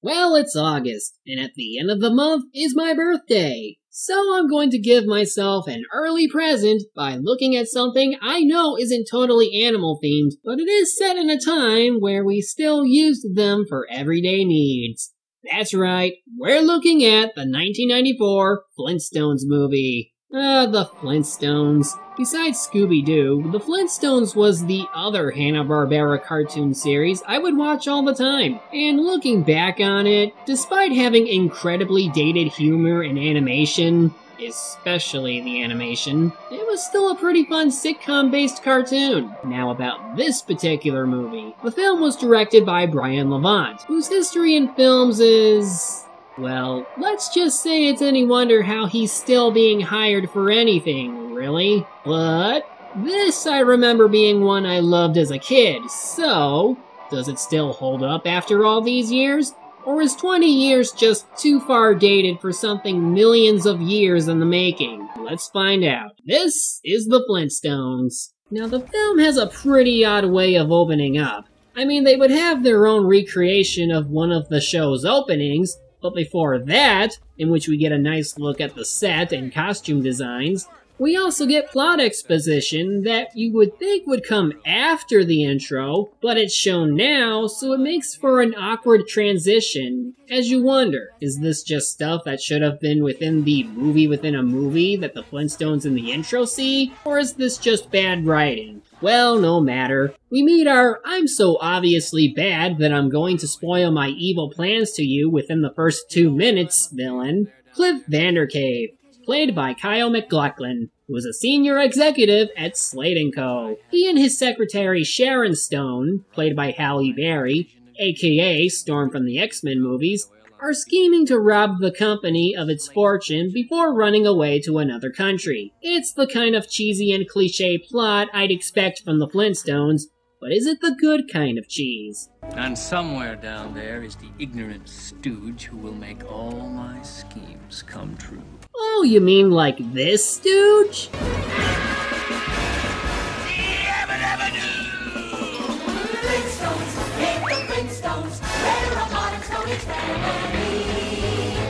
Well, it's August, and at the end of the month is my birthday. So I'm going to give myself an early present by looking at something I know isn't totally animal themed, but it is set in a time where we still used them for everyday needs. That's right, we're looking at the 1994 Flintstones movie. The Flintstones. Besides Scooby-Doo, the Flintstones was the other Hanna-Barbera cartoon series I would watch all the time. And looking back on it, despite having incredibly dated humor and animation, especially the animation, it was still a pretty fun sitcom-based cartoon. Now about this particular movie. The film was directed by Brian Levant, whose history in films is... well, let's just say it's any wonder how he's still being hired for anything, really. But this I remember being one I loved as a kid, so does it still hold up after all these years? Or is 20 years just too far dated for something millions of years in the making? Let's find out. This is the Flintstones. Now the film has a pretty odd way of opening up. I mean, they would have their own recreation of one of the show's openings, but before that, in which we get a nice look at the set and costume designs, we also get plot exposition that you would think would come after the intro, but it's shown now, so it makes for an awkward transition, as you wonder, is this just stuff that should have been within the movie within a movie that the Flintstones in the intro see, or is this just bad writing? Well, no matter. We meet our I'm so obviously bad that I'm going to spoil my evil plans to you within the first 2 minutes villain, Cliff Vandercave, played by Kyle MacLachlan, who was a senior executive at Slade & Co. He and his secretary Sharon Stone, played by Halle Berry, aka Storm from the X-Men movies, are scheming to rob the company of its fortune before running away to another country. It's the kind of cheesy and cliche plot I'd expect from the Flintstones, but is it the good kind of cheese? And somewhere down there is the ignorant stooge who will make all my schemes come true. Oh, you mean like this stooge?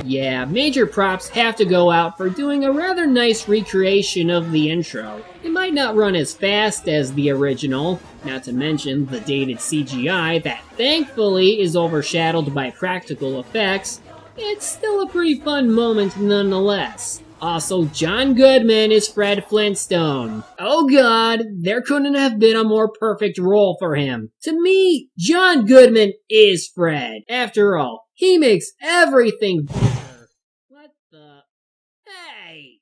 Yeah, major props have to go out for doing a rather nice recreation of the intro. It might not run as fast as the original, not to mention the dated CGI that thankfully is overshadowed by practical effects. It's still a pretty fun moment nonetheless. Also, John Goodman is Fred Flintstone. Oh god, there couldn't have been a more perfect role for him. To me, John Goodman is Fred. After all, he makes everything better. What the... Hey!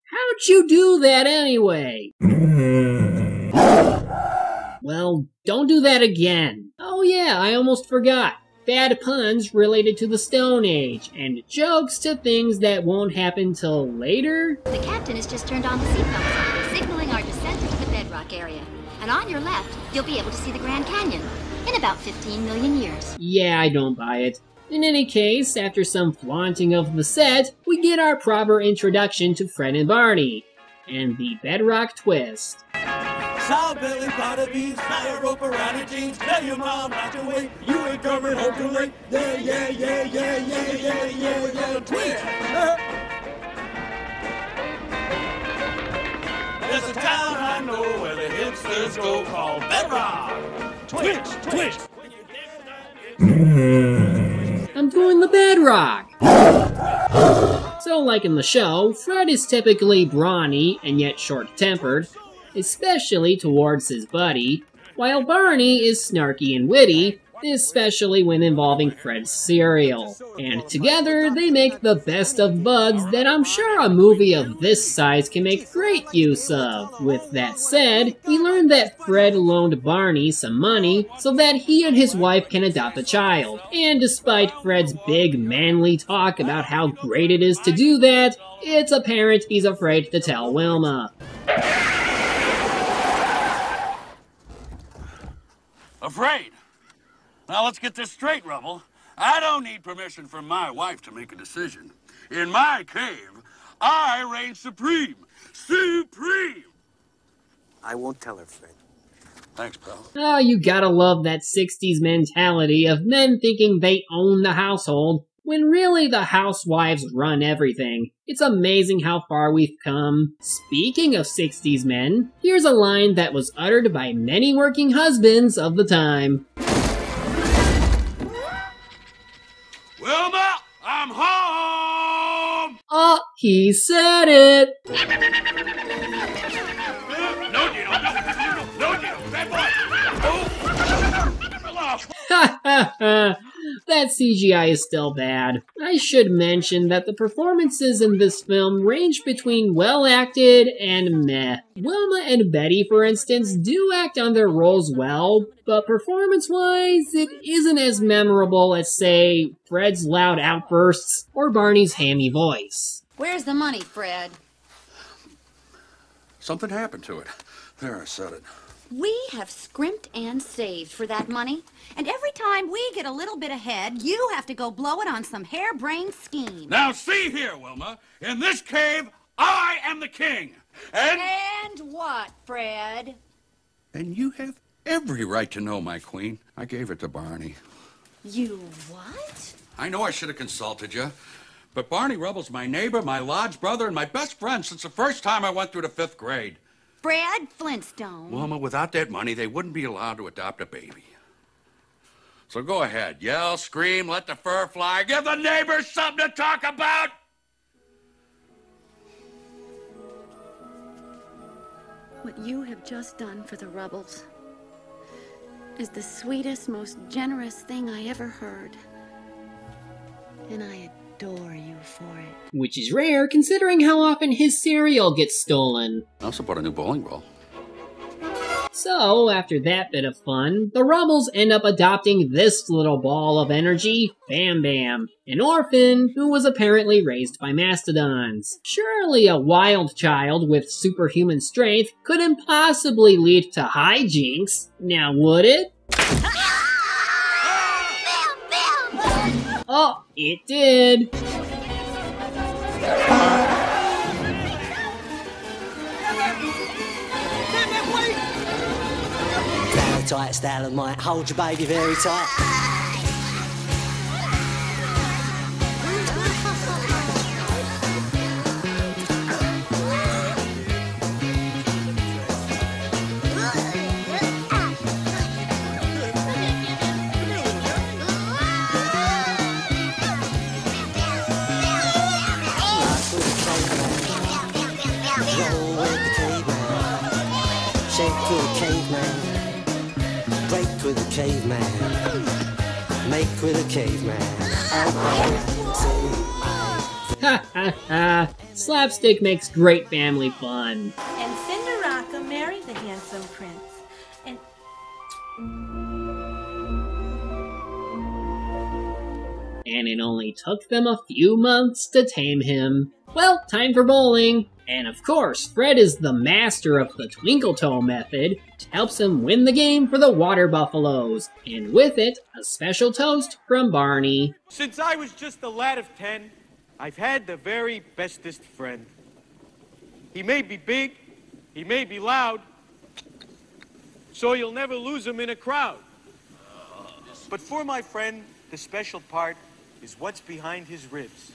How'd you do that anyway? Well, don't do that again. Oh yeah, I almost forgot. Bad puns related to the Stone Age, and jokes to things that won't happen till later? The captain has just turned on the seatbelt sign, signaling our descent into the bedrock area. And on your left, you'll be able to see the Grand Canyon in about 15 million years. Yeah, I don't buy it. In any case, after some flaunting of the set, we get our proper introduction to Fred and Barney, and the bedrock twist. Sour belly, powder beans, tie a rope around your jeans. Tell your mom not to wait, you ain't coming home too late. Yeah, yeah, yeah, yeah, yeah, yeah, yeah, yeah, twist. There's a town I know where the hipsters go called Bedrock. Twitch, twitch. I'm doing the bedrock! So like in the show, Fred is typically brawny and yet short-tempered, especially towards his buddy, while Barney is snarky and witty, especially when involving Fred's cereal. And together, they make the best of buds that I'm sure a movie of this size can make great use of. With that said, we learn that Fred loaned Barney some money so that he and his wife can adopt a child. And despite Fred's big manly talk about how great it is to do that, it's apparent he's afraid to tell Wilma. Afraid? Now let's get this straight, Rubble. I don't need permission from my wife to make a decision. In my cave, I reign supreme. Supreme! I won't tell her, Fred. Thanks, pal. Oh, you gotta love that 60s mentality of men thinking they own the household, when really the housewives run everything. It's amazing how far we've come. Speaking of 60s men, here's a line that was uttered by many working husbands of the time. Wilma, I'm home! Oh, he said it! No, Gino, no, Gino, bad boy! Ha ha ha! That CGI is still bad. I should mention that the performances in this film range between well acted and meh. Wilma and Betty, for instance, do act on their roles well, but performance-wise, it isn't as memorable as, say, Fred's loud outbursts or Barney's hammy voice. Where's the money, Fred? Something happened to it. There, I said it. We have scrimped and saved for that money, and every time we get a little bit ahead, you have to go blow it on some harebrained scheme. Now see here, Wilma. In this cave, I am the king. And what, Fred? And you have every right to know, my queen. I gave it to Barney. You what? I know I should have consulted you, but Barney Rubble's my neighbor, my lodge brother, and my best friend since the first time I went through the 5th grade. Fred Flintstone. Wilma, without that money, they wouldn't be allowed to adopt a baby. So go ahead, yell, scream, let the fur fly, give the neighbors something to talk about! What you have just done for the Rubbles is the sweetest, most generous thing I ever heard. And I adore you for it. Which is rare considering how often his cereal gets stolen. I also bought a new bowling ball. So, after that bit of fun, the Rubbles end up adopting this little ball of energy, Bam Bam, an orphan who was apparently raised by mastodons. Surely a wild child with superhuman strength couldn't possibly lead to hijinks, now would it? Oh, it did. Very tight, Stalagmite. Hold your baby very tight. Roll with the caveman. Shake with the caveman. Break with the caveman. Make with the caveman. Ha ha ha. Slapstick makes great family fun. And Cinderaka married the handsome prince. And And it only took them a few months to tame him. Well, time for bowling. And of course, Fred is the master of the Twinkle Toe method, which helps him win the game for the Water Buffaloes. And with it, a special toast from Barney. Since I was just a lad of 10, I've had the very bestest friend. He may be big, he may be loud, so you'll never lose him in a crowd. But for my friend, the special part is what's behind his ribs,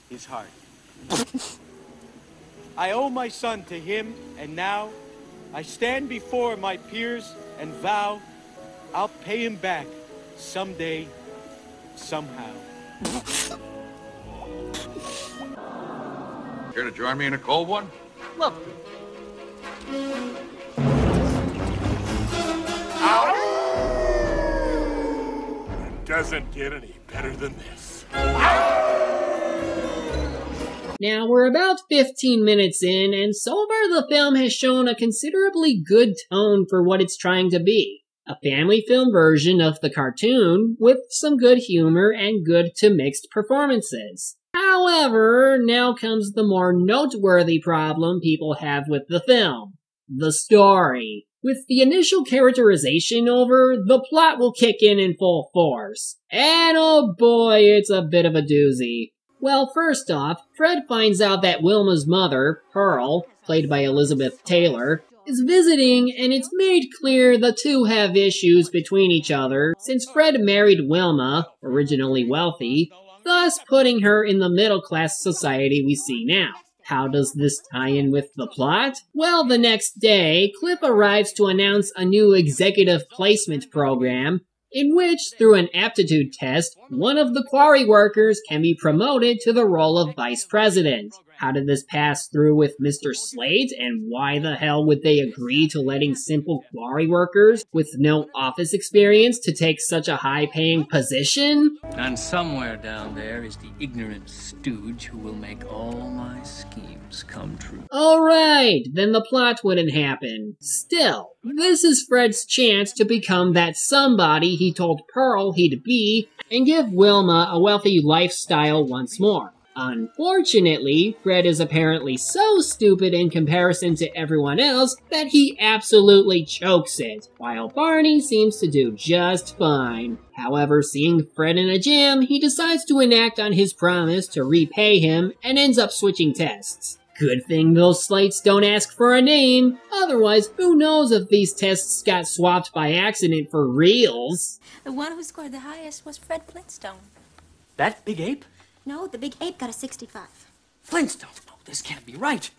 his heart. I owe my son to him, and now I stand before my peers and vow I'll pay him back someday, somehow. Care to join me in a cold one? Love It doesn't get any better than this. Now, we're about 15 minutes in, and so far the film has shown a considerably good tone for what it's trying to be. A family film version of the cartoon, with some good humor and good to mixed performances. However, now comes the more noteworthy problem people have with the film. The story. With the initial characterization over, the plot will kick in full force. And oh boy, it's a bit of a doozy. Well, first off, Fred finds out that Wilma's mother, Pearl, played by Elizabeth Taylor, is visiting, and it's made clear the two have issues between each other since Fred married Wilma, originally wealthy, thus putting her in the middle-class society we see now. How does this tie in with the plot? Well, the next day, Cliff arrives to announce a new executive placement program in which, through an aptitude test, one of the quarry workers can be promoted to the role of vice president. How did this pass through with Mr. Slate, and why the hell would they agree to letting simple quarry workers with no office experience to take such a high-paying position? And somewhere down there is the ignorant stooge who will make all my schemes come true. Alright, then the plot wouldn't happen. Still, this is Fred's chance to become that somebody he told Pearl he'd be and give Wilma a wealthy lifestyle once more. Unfortunately, Fred is apparently so stupid in comparison to everyone else that he absolutely chokes it, while Barney seems to do just fine. However, seeing Fred in a jam, he decides to enact on his promise to repay him and ends up switching tests. Good thing those slates don't ask for a name, otherwise who knows if these tests got swapped by accident for reals. The one who scored the highest was Fred Flintstone. That big ape? No, the big ape got a 65. Flintstone? No, this can't be right.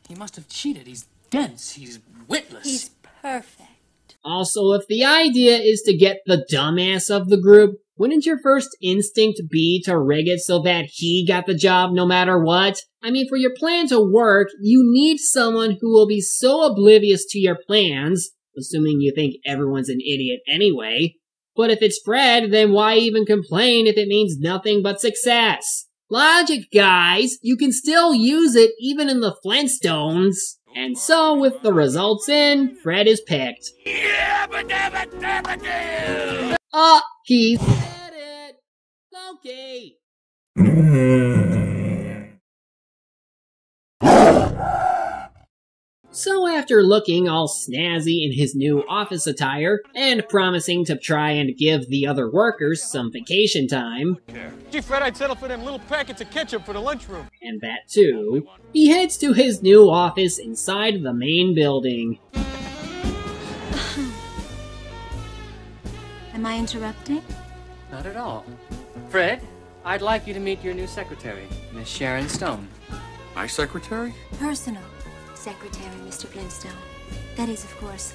He must have cheated. He's dense. He's witless. He's perfect. Also, if the idea is to get the dumbass of the group, wouldn't your first instinct be to rig it so that he got the job no matter what? I mean, for your plan to work, you need someone who will be so oblivious to your plans, assuming you think everyone's an idiot anyway. But if it's Fred, then why even complain if it means nothing but success? Logic, guys! You can still use it even in the Flintstones! And so, with the results in, Fred is picked. He said it! Loki! So after looking all snazzy in his new office attire, and promising to try and give the other workers some vacation time, Gee, Fred, I'd settle for them little packets of ketchup for the lunchroom. and that too, he heads to his new office inside the main building. Am I interrupting? Not at all. Fred, I'd like you to meet your new secretary, Miss Sharon Stone. My secretary? Personal secretary, Mr. Flintstone. That is, of course,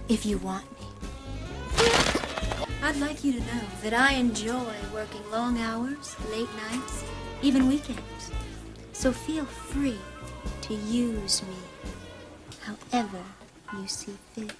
if you want me. I'd like you to know that I enjoy working long hours, late nights, even weekends. So feel free to use me however you see fit.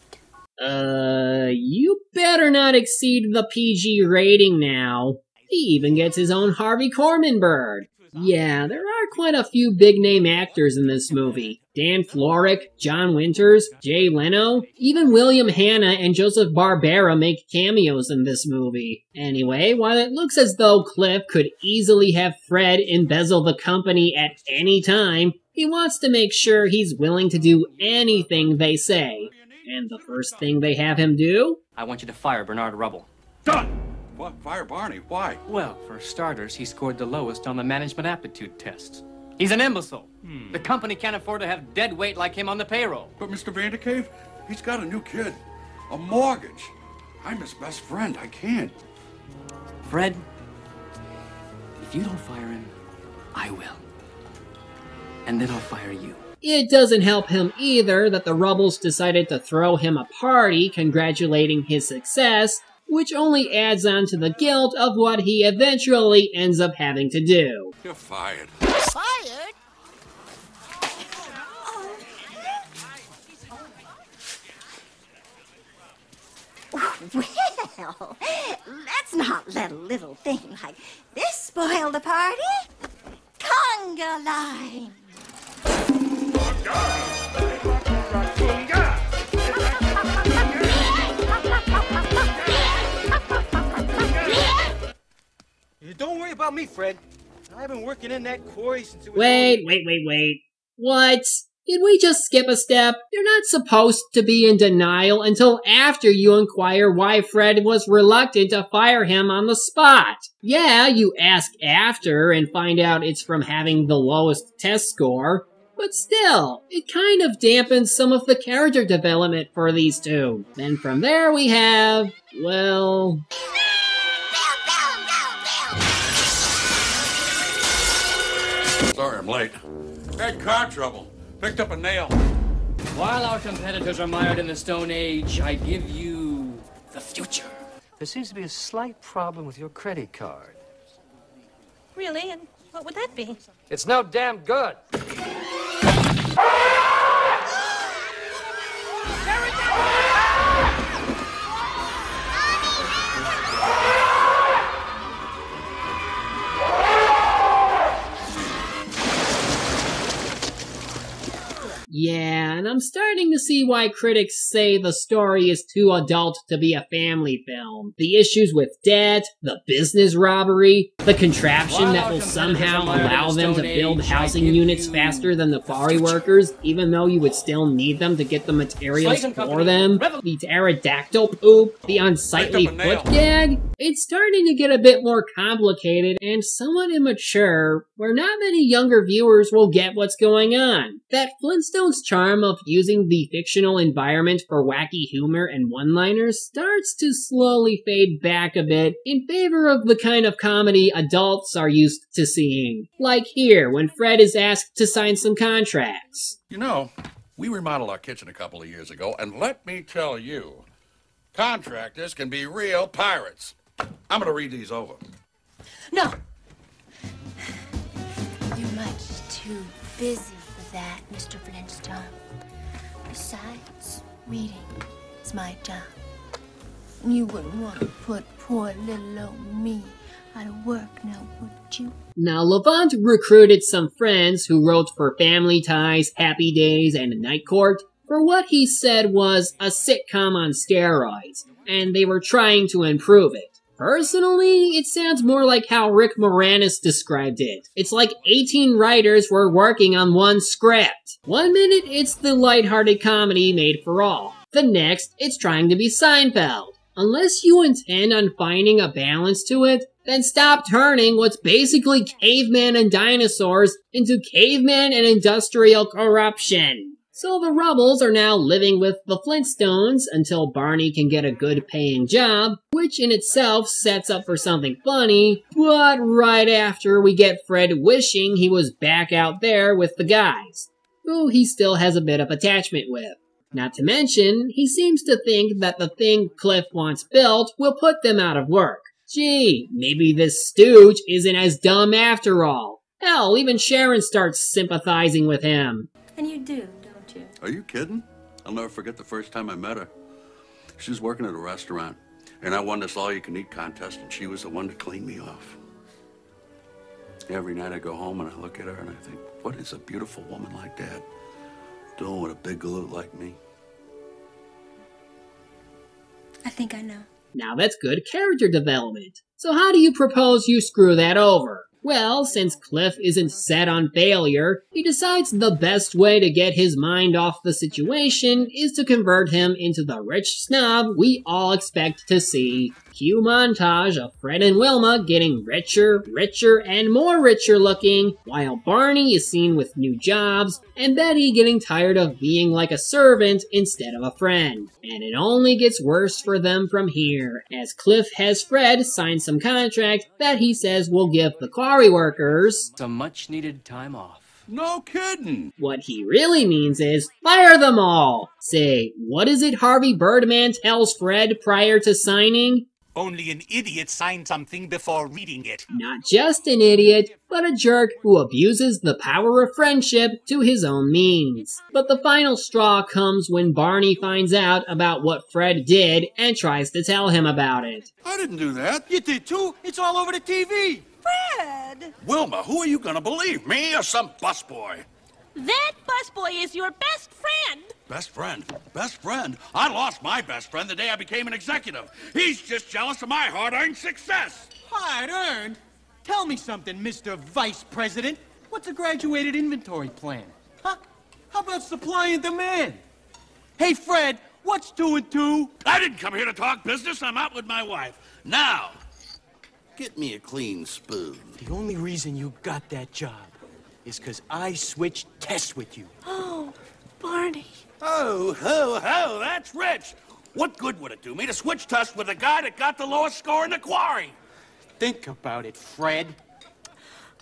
You better not exceed the PG rating now. He even gets his own Harvey Korman bird. Yeah, there are quite a few big-name actors in this movie. Dan Florek, John Winters, Jay Leno, even William Hanna and Joseph Barbera make cameos in this movie. Anyway, while it looks as though Cliff could easily have Fred embezzle the company at any time, he wants to make sure he's willing to do anything they say. And the first thing they have him do? I want you to fire Bernard Rubble. Done! What? Fire Barney? Why? Well, for starters, he scored the lowest on the management aptitude tests. He's an imbecile. The company can't afford to have dead weight like him on the payroll. But Mr. Vandercave, he's got a new kid. A mortgage. I'm his best friend. I can't. Fred, if you don't fire him, I will. And then I'll fire you. It doesn't help him either that the Rubbles decided to throw him a party congratulating his success, which only adds on to the guilt of what he eventually ends up having to do. You're fired. Fired? Well, let's not let a little thing like this spoil the party. Conga line. Don't worry about me, Fred. I've been working in that quarry since it was... Wait. What? Can we just skip a step? You're not supposed to be in denial until after you inquire why Fred was reluctant to fire him on the spot. Yeah, you ask after and find out it's from having the lowest test score, but still, it kind of dampens some of the character development for these two. Then from there we have, well... Sorry I'm late. Had car trouble. Picked up a nail. While our competitors are mired in the Stone Age, I give you the future. There seems to be a slight problem with your credit card. Really? And what would that be? It's no damn good. Yeah, and I'm starting to see why critics say the story is too adult to be a family film. The issues with debt, the business robbery, the contraption that will somehow allow them to build housing units faster than the quarry workers, even though you would still need them to get the materials for them, the pterodactyl poop, the unsightly foot gag. It's starting to get a bit more complicated and somewhat immature, where not many younger viewers will get what's going on. That Flintstones charm of using the fictional environment for wacky humor and one-liners starts to slowly fade back a bit in favor of the kind of comedy adults are used to seeing. Like here, when Fred is asked to sign some contracts. You know, we remodeled our kitchen a couple of years ago, and let me tell you, contractors can be real pirates. I'm gonna read these over. No. You're much too busy for that, Mr. Flintstone. Besides, reading is my job. You wouldn't want to put poor little old me out of work now, would you? Now, Levant recruited some friends who wrote for Family Ties, Happy Days, and Night Court for what he said was a sitcom on steroids, and they were trying to improve it. Personally, it sounds more like how Rick Moranis described it. It's like 18 writers were working on one script. One minute, it's the lighthearted comedy made for all. The next, it's trying to be Seinfeld. Unless you intend on finding a balance to it, then stop turning what's basically caveman and dinosaurs into caveman and industrial corruption. So the Rubbles are now living with the Flintstones until Barney can get a good paying job, which in itself sets up for something funny, but right after we get Fred wishing he was back out there with the guys, who he still has a bit of attachment with. Not to mention, he seems to think that the thing Cliff wants built will put them out of work. Gee, maybe this stooge isn't as dumb after all. Hell, even Sharon starts sympathizing with him. And you do, don't you? Are you kidding? I'll never forget the first time I met her. She was working at a restaurant, and I won this all-you-can-eat contest, and she was the one to clean me off. Every night I go home and I look at her and I think, what is a beautiful woman like that doing with a big galoot like me? I think I know. Now that's good character development. So how do you propose you screw that over? Well, since Cliff isn't set on failure, he decides the best way to get his mind off the situation is to convert him into the rich snob we all expect to see. Cue montage of Fred and Wilma getting richer, and more richer looking, while Barney is seen with new jobs, and Betty getting tired of being like a servant instead of a friend. And it only gets worse for them from here, as Cliff has Fred sign some contract that he says will give the quarry workers some much-needed time off. No kidding! What he really means is, fire them all! Say, what is it Harvey Birdman tells Fred prior to signing? Only an idiot signs something before reading it. Not just an idiot, but a jerk who abuses the power of friendship to his own means. But the final straw comes when Barney finds out about what Fred did and tries to tell him about it. I didn't do that. You did too. It's all over the TV. Fred! Wilma, who are you gonna believe? Me or some busboy? That busboy is your best friend. Best friend? Best friend? I lost my best friend the day I became an executive. He's just jealous of my hard-earned success. Hard-earned? Tell me something, Mr. Vice President. What's a graduated inventory plan? Huh? How about supply and demand? Hey, Fred, what's 2 and 2? I didn't come here to talk business. I'm out with my wife. Now, get me a clean spoon. The only reason you got that job is because I switched tests with you. Oh, Barney. Oh, that's rich. What good would it do me to switch tests with the guy that got the lowest score in the quarry? Think about it, Fred.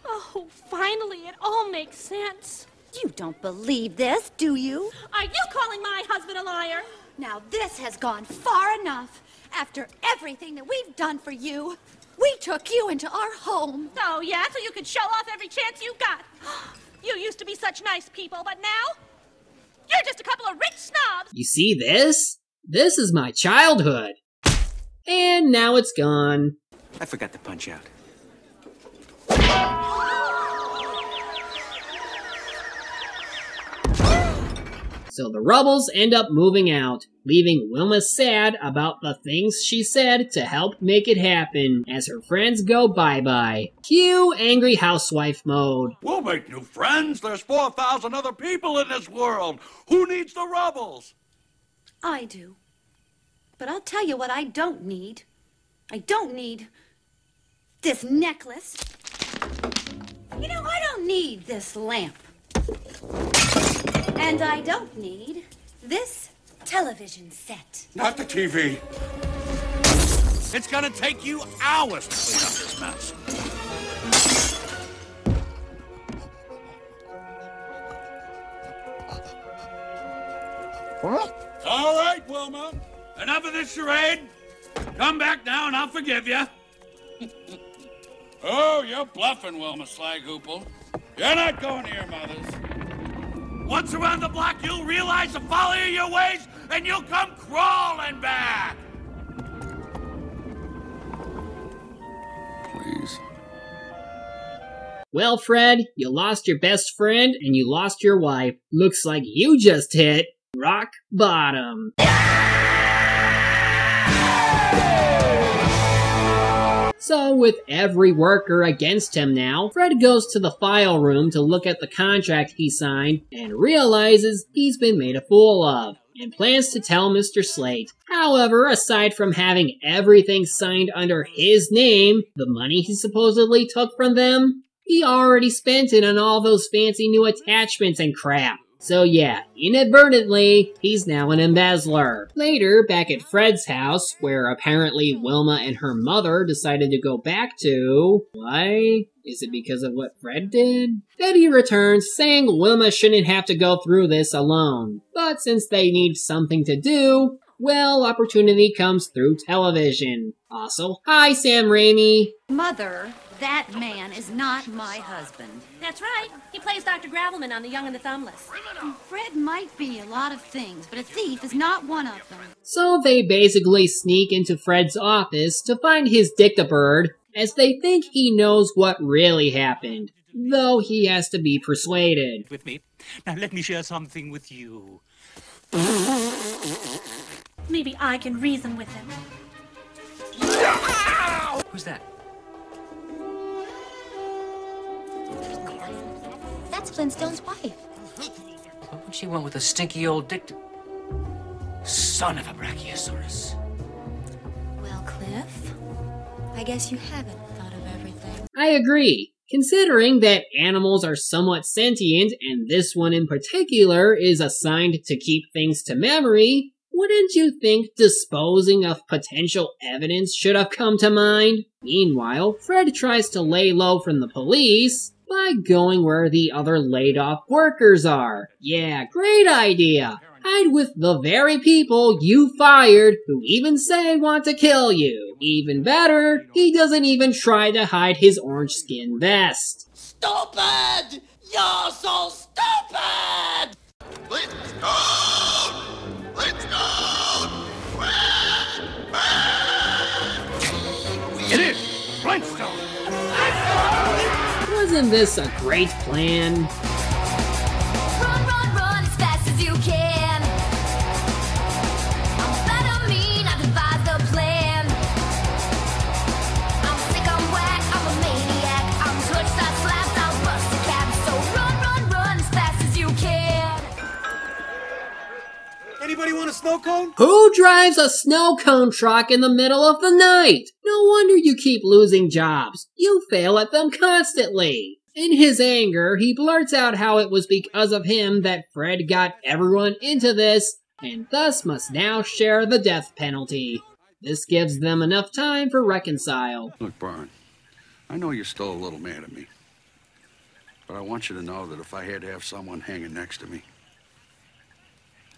Oh, finally, it all makes sense. You don't believe this, do you? Are you calling my husband a liar? Now this has gone far enough. After everything that we've done for you, we took you into our home. Oh, yeah, so you could show off every chance you got. You used to be such nice people, but now you're just a couple of rich snobs. You see this? This is my childhood. And now it's gone. I forgot to punch out. So the Rubbles end up moving out, leaving Wilma sad about the things she said to help make it happen as her friends go bye-bye. Cue angry housewife mode. We'll make new friends. There's 4,000 other people in this world. Who needs the Rubbles? I do. But I'll tell you what I don't need. I don't need this necklace. You know, I don't need this lamp. And I don't need this television set. Not the TV. It's gonna take you hours to clean up this mess. All right, Wilma. Enough of this charade. Come back now and I'll forgive you. Oh, you're bluffing, Wilma Slaghoople. You're not going to your mother's. Once around the block, you'll realize the folly of your ways, and you'll come crawling back. Please. Well, Fred, you lost your best friend and you lost your wife. Looks like you just hit rock bottom. So with every worker against him now, Fred goes to the file room to look at the contract he signed and realizes he's been made a fool of, and plans to tell Mr. Slate. However, aside from having everything signed under his name, the money he supposedly took from them, he already spent it on all those fancy new attachments and crap. So yeah, inadvertently, he's now an embezzler. Later, back at Fred's house, where apparently Wilma and her mother decided to go back to... Why? Is it because of what Fred did? Debbie returns, saying Wilma shouldn't have to go through this alone. But since they need something to do, well, opportunity comes through television. Also, hi Sam Raimi. Mother, that man is not my husband. That's right. He plays Dr. Gravelman on The Young and the Thumbless. Fred might be a lot of things, but a thief is not one of them. So they basically sneak into Fred's office to find his dictabird, as they think he knows what really happened, though he has to be persuaded. With me. Now let me share something with you. Maybe I can reason with him. Who's that? That's Flintstone's wife. What would she want with a stinky old son of a brachiosaurus? Well, Cliff, I guess you haven't thought of everything. I agree. Considering that animals are somewhat sentient, and this one in particular is assigned to keep things to memory, wouldn't you think disposing of potential evidence should have come to mind? Meanwhile, Fred tries to lay low from the police by going where the other laid-off workers are. Yeah, great idea. Hide with the very people you fired who even say want to kill you. Even better, he doesn't even try to hide his orange skin vest. Stupid! You're so stupid! Flintstone! Flintstone! It is Flintstone! Wasn't this a great plan? Run, run, run as fast as you can. I'm better mean, I devise the plan. I'm sick, I'm whack, I'm a maniac. I'm touched, I slapped, I'll bust a cap. So run, run, run as fast as you can. a snow cone? Who drives a snow cone truck in the middle of the night? No wonder you keep losing jobs. You fail at them constantly. In his anger, he blurts out how it was because of him that Fred got everyone into this, and thus must now share the death penalty. This gives them enough time for reconcile. Look, Barn, I know you're still a little mad at me. But I want you to know that if I had to have someone hanging next to me,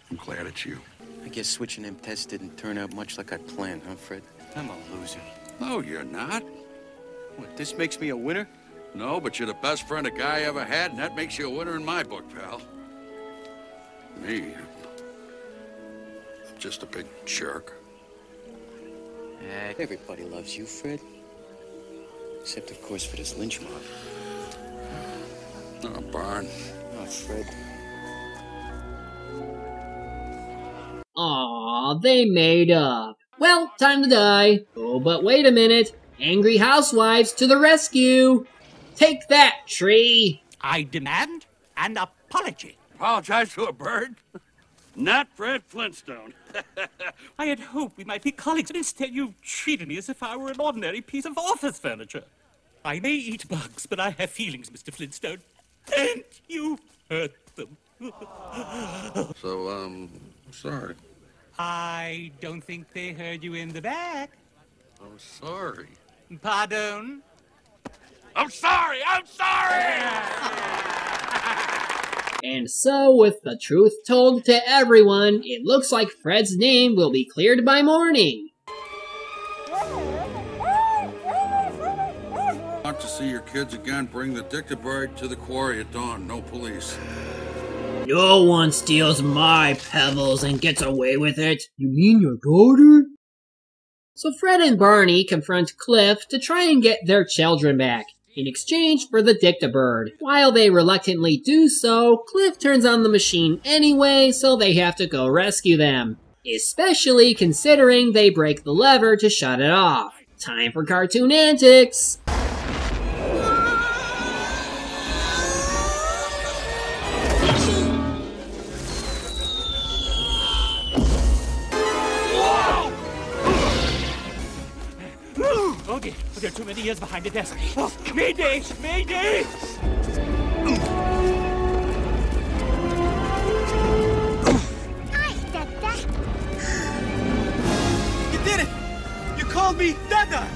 I'm glad it's you. I guess switching them tests didn't turn out much like I planned, huh, Fred? I'm a loser. No, you're not. What, this makes me a winner? No, but you're the best friend a guy ever had, and that makes you a winner in my book, pal. Me, I'm just a big jerk. Everybody loves you, Fred. Except, of course, for this lynch mob. Oh, Barn. Oh, Fred. Aw, they made up. Well, time to die. Oh, but wait a minute. Angry housewives to the rescue. Take that, tree. I demand an apology. Apologize to a bird? Not Fred Flintstone. I had hoped we might be colleagues, but instead you've treated me as if I were an ordinary piece of office furniture. I may eat bugs, but I have feelings, Mr. Flintstone. And you hurt them. So, sorry. I don't think they heard you in the back. I'm sorry. Pardon? I'm sorry! I'm sorry! And so, with the truth told to everyone, it looks like Fred's name will be cleared by morning. Want to see your kids again? Bring the Dictabird to the quarry at dawn. No police. No one steals my pebbles and gets away with it. You mean your daughter? So Fred and Barney confront Cliff to try and get their children back, in exchange for the Dictabird. While they reluctantly do so, Cliff turns on the machine anyway, so they have to go rescue them. Especially considering they break the lever to shut it off. Time for cartoon antics! Okay, there are too many years behind the desk. Oh, Mayday! Mayday! You did it! You called me Dada!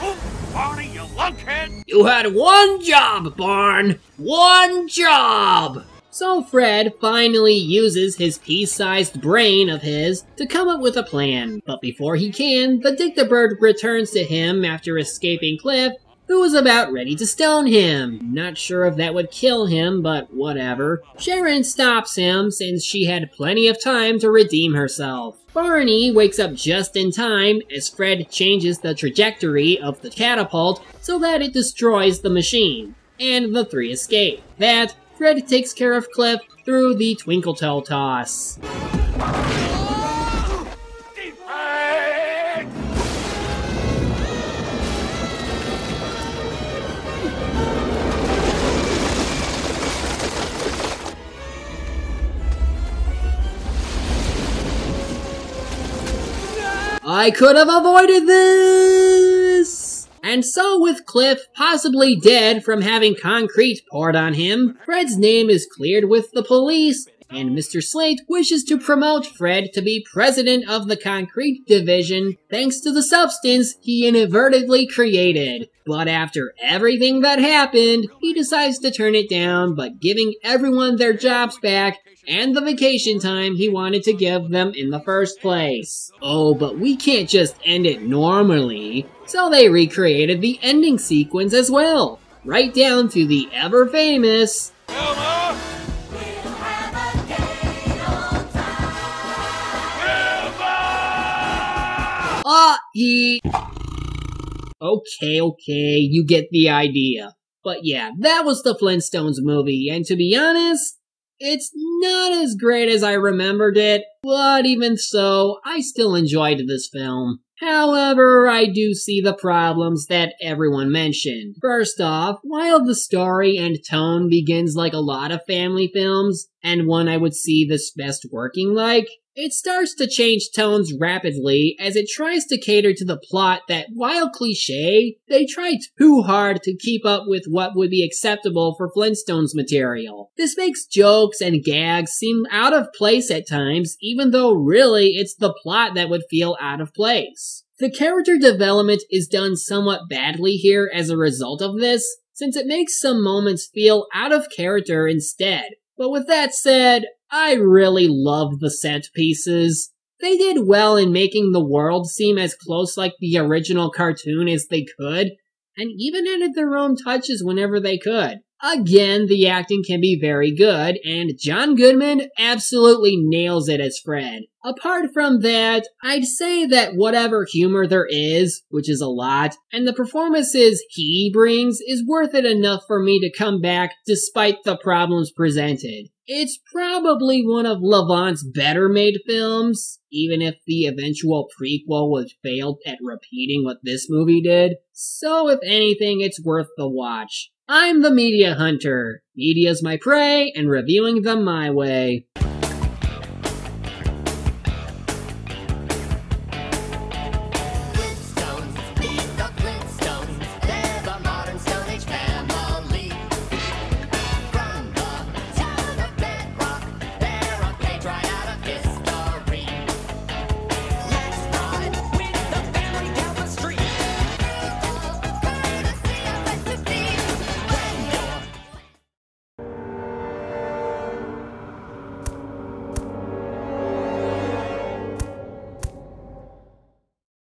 Oh, Barney, you lunkhead! You had one job, Barn! One job! So Fred finally uses his pea-sized brain of his to come up with a plan. But before he can, the Dictabird returns to him after escaping Cliff, who was about ready to stone him. Not sure if that would kill him, but whatever. Sharon stops him since she had plenty of time to redeem herself. Barney wakes up just in time as Fred changes the trajectory of the catapult so that it destroys the machine, and the three escape. That Fred takes care of Cliff through the Twinkle Toe toss. I could have avoided this! And so with Cliff possibly dead from having concrete poured on him, Fred's name is cleared with the police, and Mr. Slate wishes to promote Fred to be president of the concrete division thanks to the substance he inadvertently created. But after everything that happened, he decides to turn it down, but giving everyone their jobs back and the vacation time he wanted to give them in the first place. Oh, but we can't just end it normally, so they recreated the ending sequence as well, right down to the ever-famous Okay, you get the idea. But yeah, that was the Flintstones movie, and to be honest, it's not as great as I remembered it, but even so, I still enjoyed this film. However, I do see the problems that everyone mentioned. First off, while the story and tone begins like a lot of family films, and one I would see this best working like, it starts to change tones rapidly as it tries to cater to the plot that, while cliché, they try too hard to keep up with what would be acceptable for Flintstones material. This makes jokes and gags seem out of place at times, even though really it's the plot that would feel out of place. The character development is done somewhat badly here as a result of this, since it makes some moments feel out of character instead. But with that said, I really love the set pieces. They did well in making the world seem as close like the original cartoon as they could, and even added their own touches whenever they could. Again, the acting can be very good, and John Goodman absolutely nails it as Fred. Apart from that, I'd say that whatever humor there is, which is a lot, and the performances he brings is worth it enough for me to come back despite the problems presented. It's probably one of Levant's better made films, even if the eventual prequel was failed at repeating what this movie did. So if anything, it's worth the watch. I'm the Media Hunter. Media's my prey, and reviewing them my way.